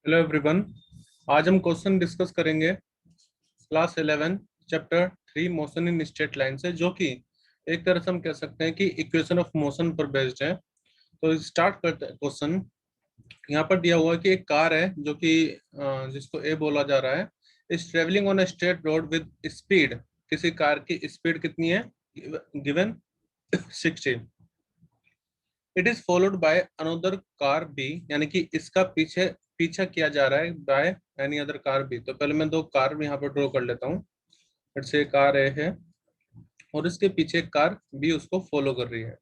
Hello everyone. आज हम question discuss करेंगे class 11 chapter 3 motion in straight line से, जो कि एक तरह से हम कह सकते हैं कि इक्वेशन ऑफ मोशन पर बेस्ड है। तो स्टार्ट करते हैं क्वेश्चन। यहाँ पर दिया हुआ है कि एक कार है जो कि जिसको ए बोला जा रहा है, is travelling on a straight road with speed. किसी कार की स्पीड कितनी है given 60। It is followed by another car B, यानी कि इसका पीछा किया जा रहा है by any other car B. तो पहले मैं दो कार यहाँ पर ड्रॉ कर लेता हूँ। फिर से कार ए है और इसके पीछे कार बी उसको फॉलो कर रही है।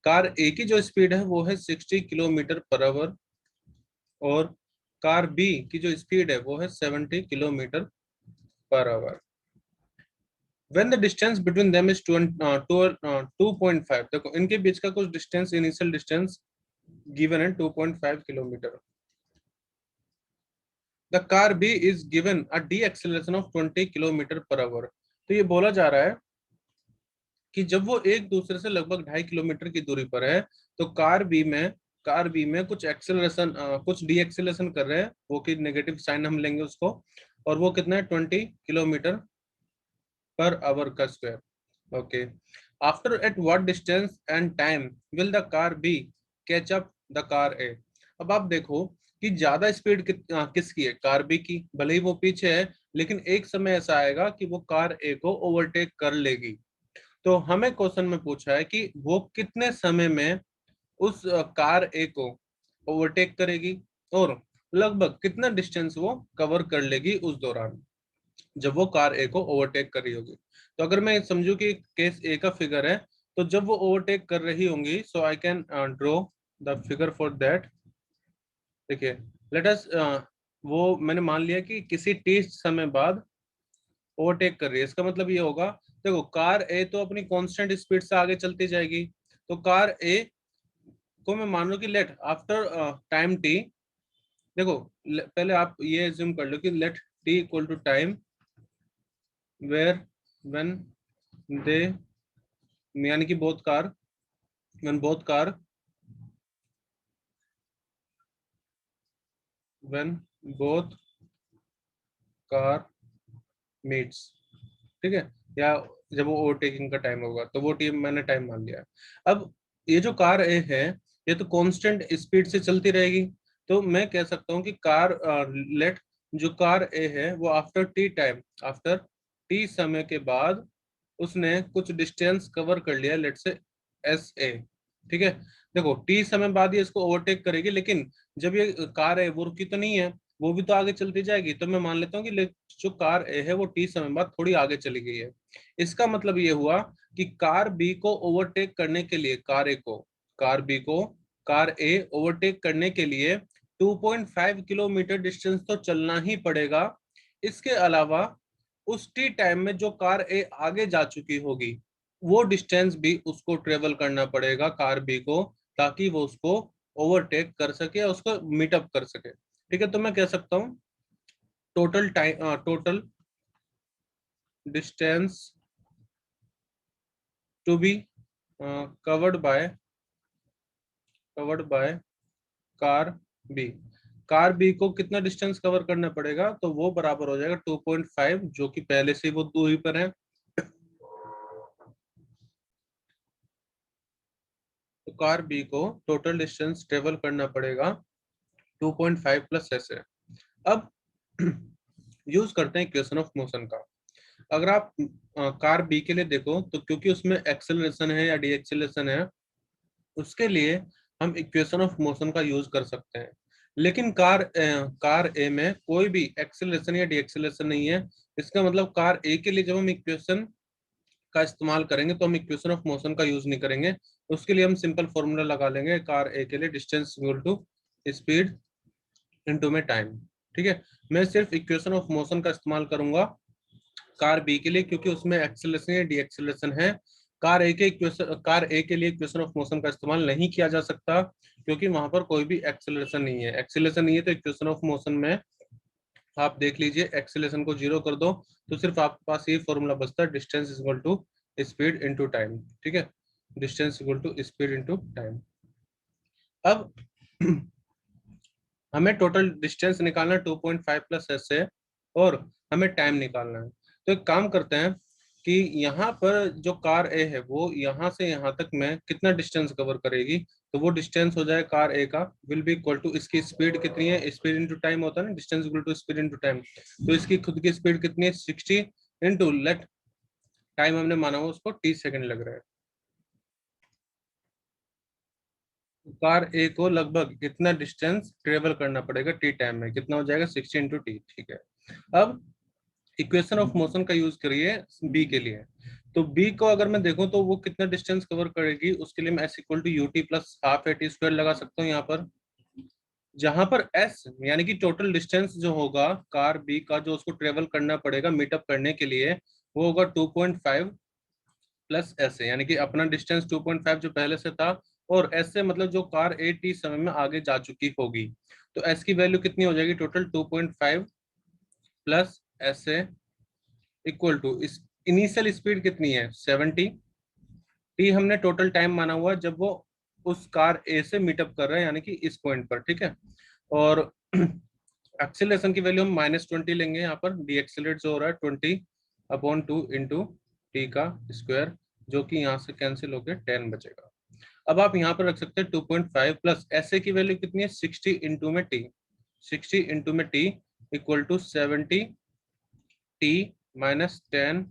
कार ए की जो स्पीड है वो है 60 किलोमीटर पर आवर, और कार बी की जो स्पीड है वो है 70 kilometre per our. When the distance between them is 2.5, देखो इनके बीच का कुछ डिस्टेंस, इनिशियल डिस्टेंस गिवन है 2.5 kilometre. The car B is given a deceleration of 20 kilometre per hour. तो ये बोला जा रहा है कि जब वो एक दूसरे से लगभग 2.5 किलोमीटर की दूरी पर है, तो कार बी में कुछ एक्सेलरेशन, कुछ डी एक्सेलरेशन कर रहे हैं, वो कि नेगेटिव साइन हम लेंगे उसको, और वो कितना है 20 किलोमीटर पर आवर का square. Okay, after at what distance and time will the car B catch up the car A. अब आप देखो कि ज्यादा स्पीड किसकी है, कार बी की। भले ही वो पीछे है, लेकिन एक समय ऐसा आएगा कि वो कार ए को ओवरटेक कर लेगी। तो हमें क्वेश्चन में पूछा है कि वो कितने समय में उस कार ए को ओवरटेक करेगी, और लगभग कितना डिस्टेंस वो कवर कर लेगी उस दौरान, जब वो कार ए को ओवरटेक कर रही होगी। तो अगर मैं समझू कि केस ए का फिगर है, तो जब वो ओवरटेक कर रही होंगी, so I can draw the figure for that. देखिए, लेट अस, वो मैंने मान लिया कि किसी टी समय बाद ओवरटेक कर रही है। इसका मतलब ये होगा, देखो कार ए तो अपनी कांस्टेंट स्पीड से आगे चलती जाएगी। तो कार ए को मैं मान लो कि लेट आफ्टर टाइम टी, देखो पहले आप ये एज्यूम कर लो कि let T equal to time where when they, यानी कि both car, when both car, when both car meets, ठीक है, या जब वो ओवरटेकिंग का टाइम होगा, तो वो टीम मैंने टाइम मान लिया। अब ये जो कार ए है, ये तो कांस्टेंट स्पीड से चलती रहेगी। तो मैं कह सकता हूँ कि लेट जो कार ए है वो after T time, after T समय के बाद उसने कुछ डिस्टेंस कवर कर लिया, लेट से एस ए, ठीक है। देखो टी समय बाद ये इसको ओवरटेक करेगी, लेकिन जब ये कार है वो रुकी तो नहीं है, वो भी तो आगे चलती जाएगी। तो मैं मान लेता हूँ कि जो कार ए है वो टी समय बाद थोड़ी आगे चली गई है। इसका मतलब ये हुआ कि कार बी को ओवरटेक करने के लिए, कार ए ओवरटेक करने के लिए 2.5 किलोमीटर डिस्टेंस तो चलना ही पड़ेगा। इसके अलावा उस टी टाइम में जो कार ए आगे जा चुकी होगी, वो डिस्टेंस भी उसको ट्रेवल करना पड़ेगा कार बी को, ताकि वो उसको ओवरटेक कर सके, उसको मीटअप कर सके। ठीक है, तो मैं कह सकता हूँ total distance to be covered by car B. Car B को कितना डिस्टेंस कवर करना पड़ेगा, तो वो बराबर हो जाएगा 2.5, जो कि पहले से वो दूरी पर है। तो कार बी को टोटल डिस्टेंस ट्रेवल करना पड़ेगा 2.5 प्लस एस है। अब यूज करते हैं इक्वेशन ऑफ मोशन का। अगर आप कार बी के लिए देखो, तो क्योंकि उसमें एक्सेलरेशन है या डी एक्सेलरेशन है, उसके लिए हम इक्वेशन ऑफ मोशन का यूज कर सकते हैं। लेकिन कार ए में कोई भी एक्सेलरेशन या डी एक्सेलरेशन नहीं है। इसका मतलब कार ए के लिए जब हम इक्वेशन का इस्तेमाल करेंगे, तो हम इक्वेशन ऑफ मोशन का यूज नहीं करेंगे। उसके लिए हम सिंपल फॉर्मूला लगा लेंगे, कार ए के लिए distance equal to speed into में टाइम। ठीक है, मैं सिर्फ इक्वेशन ऑफ मोशन का इस्तेमाल करूंगा कार बी के लिए, क्योंकि उसमें एक्सेलरेशन या डी एक्सेलरेशन है। कार ए के लिए इक्वेशन ऑफ मोशन का इस्तेमाल नहीं किया जा सकता, क्योंकि वहां पर कोई भी एक्सेलरेशन नहीं है। एक्सेलरेशन नहीं है तो इक्वेशन ऑफ मोशन में आप देख लीजिए, एक्सेलरेशन को जीरो कर दो, तो सिर्फ आपके पास ये फॉर्मूला बचता है, distance is equal to speed into time. ठीक है, distance equal to speed into time. अब हमें टोटल डिस्टेंस निकालना है 2.5 प्लस एस से, और हमें टाइम निकालना है। तो एक काम करते हैं कि यहाँ पर जो कार ए है वो यहाँ से यहाँ तक में कितना डिस्टेंस कवर करेगी, तो वो डिस्टेंस हो जाए कार ए का विल बी इक्वल टू, इसकी स्पीड कितनी है, स्पीड इनटू टाइम होता है ना, distance equal to speed into time. तो इसकी खुद की स्पीड कितनी है 60 इनटू लेट टाइम हमने माना हुआ उसको टी सेकंड लग रहा है। कार ए को लगभग कितना डिस्टेंस ट्रेवल करना पड़ेगा टी टाइम में, कितना हो जाएगा 60 इंटू टी। ठीक है, अब इक्वेशन ऑफ मोशन का यूज करिए बी के लिए। तो बी को अगर मैं देखूं तो वो कितना डिस्टेंस कवर करेगी, उसके लिए मैं S equal to U T plus half A T square लगा सकता हूँ यहाँ पर, जहां पर एस यानी कि टोटल डिस्टेंस जो होगा कार बी का जो उसको ट्रेवल करना पड़ेगा मीटअप करने के लिए, वो होगा 2.5 प्लस एस से, यानी कि अपना डिस्टेंस 2.5 जो पहले से था, और एस से मतलब जो कार ए टी समय में आगे जा चुकी होगी। तो एस की वैल्यू कितनी हो जाएगी टोटल 2.5 प्लस एस से इक्वल टू इस इनिशियल स्पीड कितनी है 70, टी हमने टोटल टाइम माना हुआ जब वो उस कार ए से मीटअप कर रहे हैं यानी कि इस पॉइंट पर। ठीक है, और एक्सीलरेशन की वैल्यू हम -20 लेंगे यहाँ पर, डी एक्सीलरेट जो हो रहा है 20/2 इंटू टी का स्क्वायर, जो कि यहाँ से कैंसिल होकर 10 बचेगा। अब आप यहाँ पर रख सकते हैं 2.5 प्लस एस ए की वैल्यू कितनी है 60 इंटू में टी, 60 इंटू में T equal to 70 T minus 10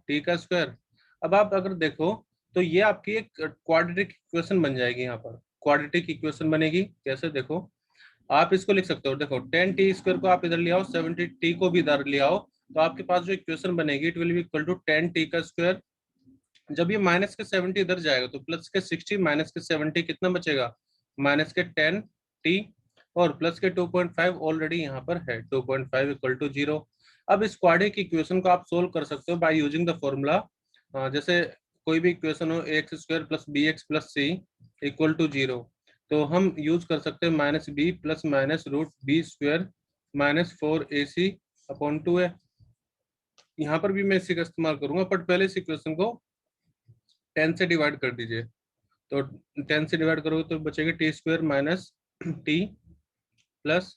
T का स्क्वायर। अब आप अगर देखो तो ये आपकी एक क्वाड्रेटिक इक्वेशन बन जाएगी, यहाँ पर क्वाड्रेटिक इक्वेशन बनेगी। कैसे देखो, आप इसको लिख सकते हो, देखो 10 टी स्क्वायर को आप इधर ले आओ, 70 टी को भी इधर ले आओ, तो आपके पास जो इक्वेशन बनेगी it will be equal to 10 T का स्क्वायर। जब ये माइनस के 70 इधर जाएगा तो प्लस के 60 माइनस के 70 कितना बचेगा, माइनस के 10 टी, और प्लस के 2.5 ऑलरेडी यहाँ पर है 2.5 इक्वल टू 0। अब इस क्वाड्रेटिक इक्वेशन को आप सोल्व कर सकते हो बाय यूजिंग द फॉर्मूला, जैसे कोई भी इक्वेशन हो A X square plus B X plus C equal to 0, तो हम यूज कर सकते हैं minus B plus minus root B square minus 4ac upon 2 है। यहाँ पर भी मैं इसी का इस्तेमाल करूंगा, बट पहले इस इक्वेशन को 10 से डिवाइड कर दीजिए, तो 10 से डिवाइड करोगे तो बचेगा T square minus T plus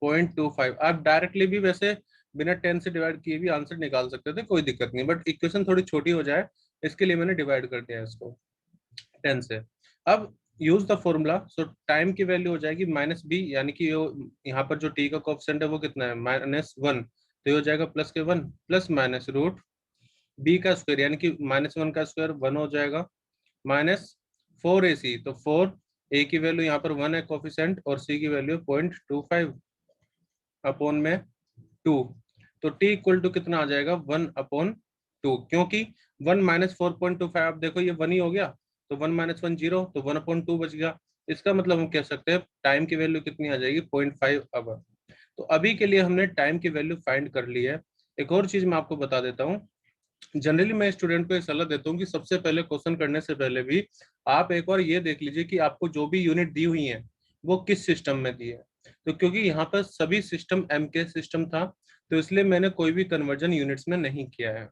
0.25। आप डायरेक्टली भी वैसे बिना 10 से डिवाइड किए भी आंसर निकाल सकते थे, कोई दिक्कत नहीं, बट इक्वेशन थोड़ी छोटी हो जाए इसके लिए मैंने डिवाइड कर दिया इसको 10 से। अब use the formula, so time की वैल्यू हो जाएगी माइनस बी, यानी कि यहाँ पर जो टी का कोएफिशिएंट है वो कितना है -1, तो ये हो जाएगा प्लस के 1 प्लस माइनस रूट बी का स्क्वायर, यानी कि -1 का स्क्वायर 1 हो जाएगा, माइनस 4ac, तो 4 ए की वैल्यू यहाँ पर 1 है कोफिशिएंट, और सी की वैल्यू 0.25 अपॉन में 2, तो टी इक्वल टू कितना आ जाएगा 1/2, क्योंकि 1 माइनस 4.25 आप देखो ये 1 ही हो गया, तो 1 माइनस 1 0, तो 1/2 बच गया। इसका मतलब हम कह सकते हैं टाइम की वैल्यू कितनी आ जाएगी 0.5 आवर। तो अभी के लिए हमने टाइम की वैल्यू फाइंड कर ली है। एक और चीज मैं आपको बता देता हूँ, जनरली मैं स्टूडेंट को एक सलाह देता हूँ कि सबसे पहले क्वेश्चन करने से पहले भी आप एक बार ये देख लीजिए कि आपको जो भी यूनिट दी हुई है वो किस सिस्टम में दी है। तो क्योंकि यहाँ पर सभी सिस्टम एमके सिस्टम था, तो इसलिए मैंने कोई भी कन्वर्जन यूनिट्स में नहीं किया है।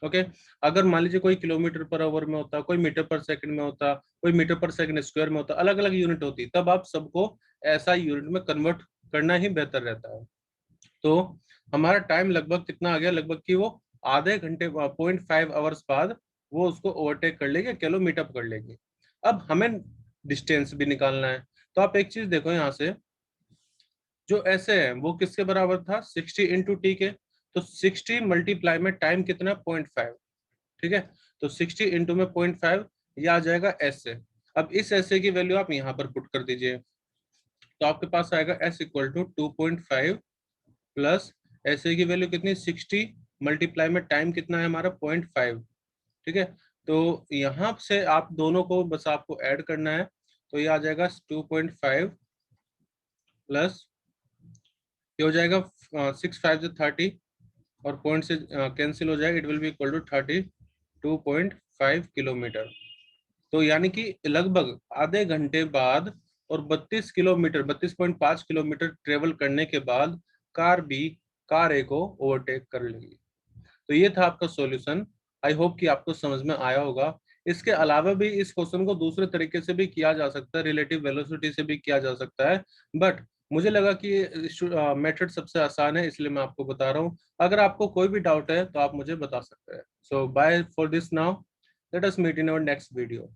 ओके, अगर मान लीजिए कोई किलोमीटर पर आवर में होता, कोई मीटर पर सेकंड में होता, कोई मीटर पर सेकंड स्क्वायर में होता, अलग अलग यूनिट होती, तब आप सबको ऐसा यूनिट में कन्वर्ट करना ही बेहतर रहता है। तो हमारा टाइम लगभग कितना आ गया, लगभग कि वो आधे घंटे 0.5 आवर्स बाद वो उसको ओवरटेक कर लेगी, किलो मीटअप कर लेगी। अब हमें डिस्टेंस भी निकालना है, तो आप एक चीज देखो यहाँ से, जो ऐसे है वो किसके बराबर था 60 इंटू टी के, तो 60 मल्टीप्लाई में टाइम कितना 0.5। ठीक है, तो 60 इंटू में 0.5, ये आ जाएगा एस से। अब इस एस की वैल्यू आप यहाँ पर पुट कर दीजिए, तो आपके पास आएगा S equal to 2.5 plus S की वैल्यू कितनी 60 मल्टीप्लाई में टाइम कितना है हमारा 0.5। ठीक है, तो यहाँ से आप दोनों को बस आपको ऐड करना है, तो ये आ जाएगा 2.5 प्लस ये हो जाएगा 6 5 30, और पॉइंट से कैंसिल हो जाएगा, it will be equal to 32.5 kilometre. तो यानी कि लगभग आधे घंटे बाद और 32 किलोमीटर ट्रेवल करने के बाद कार बी कार ए को ओवरटेक कर लेगी। तो ये था आपका सॉल्यूशन। आई होप कि आपको समझ में आया होगा। इसके अलावा भी इस क्वेश्चन को दूसरे तरीके से भी किया जा सकता है, रिलेटिव वेलोसिटी से भी किया जा सकता है, बट मुझे लगा कि मेथड सबसे आसान है, इसलिए मैं आपको बता रहा हूँ। अगर आपको कोई भी डाउट है तो आप मुझे बता सकते हैं। So bye for this now, let us meet in our next video.